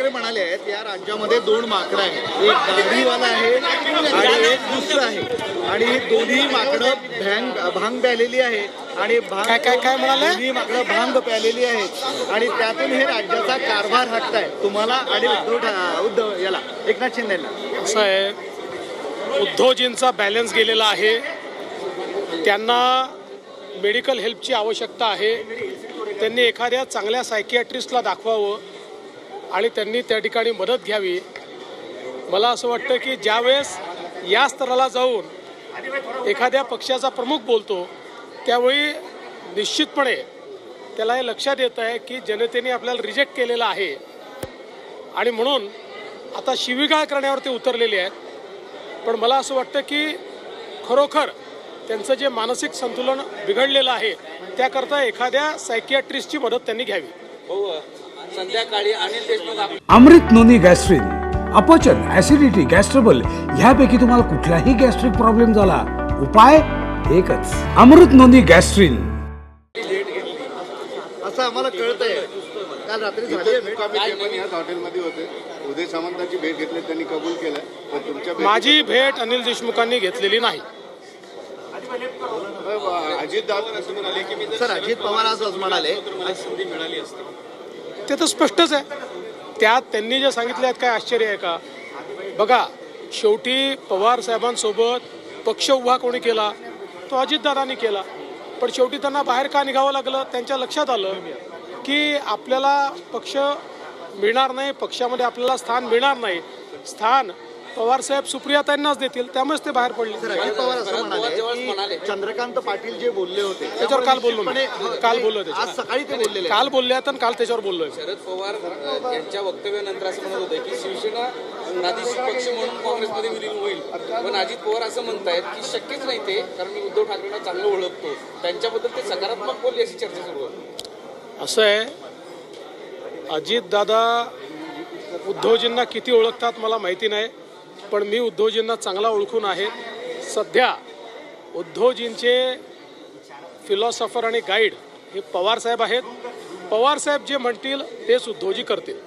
ठाकरे म्हणाले आहेत या राज्यामध्ये दोन माकडं आहेत, एक गाडीवाला आहे आणि एक दुसरं आहे आणि ही दोन्ही माकडं भांग प्यालेली आहे आणि काय म्हणाले? दोन्ही माकडं भांग प्यालेली आहेत आणि त्यातून हे राज्याचा कारभार हाकताय तुम्हाला आणि उद्धव याला एकनाथ शिंदेला। असं आहे, उद्धवजींचा बॅलन्स गेलेला आहे, त्यांना मेडिकल हेल्पची आवश्यकता आहे, त्यांनी एखाद्या चांगल्या सायकियाट्रिस्टला दाखवावं आणि त्यांनी त्या ठिकाणी मदत घ्यावी। मला असं वाटतं की ज्यावेळेस या स्तराला जाऊन एखाद्या पक्षाचा प्रमुख बोलतो त्यावेळी निश्चितपणे त्याला हे लक्षात येतं आहे की जनतेने आपल्याला रिजेक्ट केलेलं आहे आणि म्हणून आता शिवीगाळ करण्यावर ते उतरलेले आहेत। पण मला असं वाटतं की खरोखर त्यांचं जे मानसिक संतुलन बिघडलेलं आहे त्याकरता एखाद्या सायकियाट्रिस्टची मदत त्यांनी घ्यावी। संध्याकाळी अनिल देशमुख अमृत नोनी गॅस्ट्रिन अपचन ऍसिडिटी गॅस्ट्रबल ह्यापैकी तुम्हाला कुठलाही गॅस्ट्रिक प्रॉब्लेम झाला उपाय एकच अमृत नोनी गॅस्ट्रिन। असं आम्हाला कळतंय काल रात्री झाली भेट याच हॉटेलमध्ये होते, उदय सामंतांची भेट घेतली त्यांनी कबूल केलं, पण तुमच्या माझी भेट अनिल देशमुखांनी घेतलेली नाही। अजित दादा असं म्हणाले की मी सर अजित पवार असं म्हणाले संधी मिळाली असती, ते तर स्पष्टच आहे, त्यात त्यांनी जे सांगितले आहेत काय आश्चर्य आहे का? बघा शेवटी पवार साहेबांसोबत पक्ष उभा कोणी केला तो अजितदादांनी केला, पण शेवटी त्यांना बाहेर का निघावं लागलं? त्यांच्या लक्षात आलं की आपल्याला पक्ष मिळणार नाही, पक्षामध्ये आपल्याला स्थान मिळणार नाही, स्थान पवारसाहेब सुप्रियाताईंनाच देतील, त्यामुळेच ते बाहेर पडले। अजित पवार असं म्हणाले की चंद्रकांत पाटील जे बोलले होते त्याच्यावर काल बोललो मी, काल बोललो आज सकाळी ते बोललेले काल बोलले आहेत आणि काल त्याच्यावर बोललोय। शरद पवार यांच्या वक्तव्यानंतर असं म्हणत होते की शिवसेना प्रादेशिक पक्ष म्हणून काँग्रेसमध्ये विलीन होईल, पण अजित पवार असं म्हणतायत की शक्यच नाही ते, कारण मी उद्धव ठाकरेंना चांगलं ओळखतो, त्यांच्याबद्दल ते सकारात्मक बोलले अशी चर्चा सुरू आहे। असं आहे, अजितदादा उद्धवजींना किती ओळखतात मला माहिती नाही, पण मी उद्धवजींना चांगला ओळखून आहे। सध्या उद्धवजींचे फिलॉसॉफर आणि गाईड हे पवारसाहेब आहेत, पवारसाहेब जे म्हणतील तेच उद्धवजी करतील।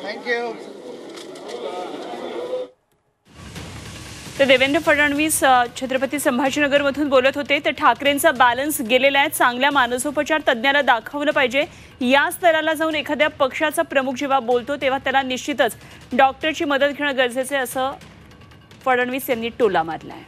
थँक्यू। तर देवेंद्र फडणवीस छत्रपती संभाजीनगरमधून बोलत होते, तर ठाकरेंचा बॅलन्स गेलेला आहे, चांगल्या मानसोपचार तज्ज्ञाला दाखवलं पाहिजे। या स्तराला जाऊन एखाद्या पक्षाचा प्रमुख जेव्हा बोलतो तेव्हा त्याला निश्चितच डॉक्टरची मदत घेणं गरजेचं आहे, असं फडणवीस यांनी टोला मारला आहे।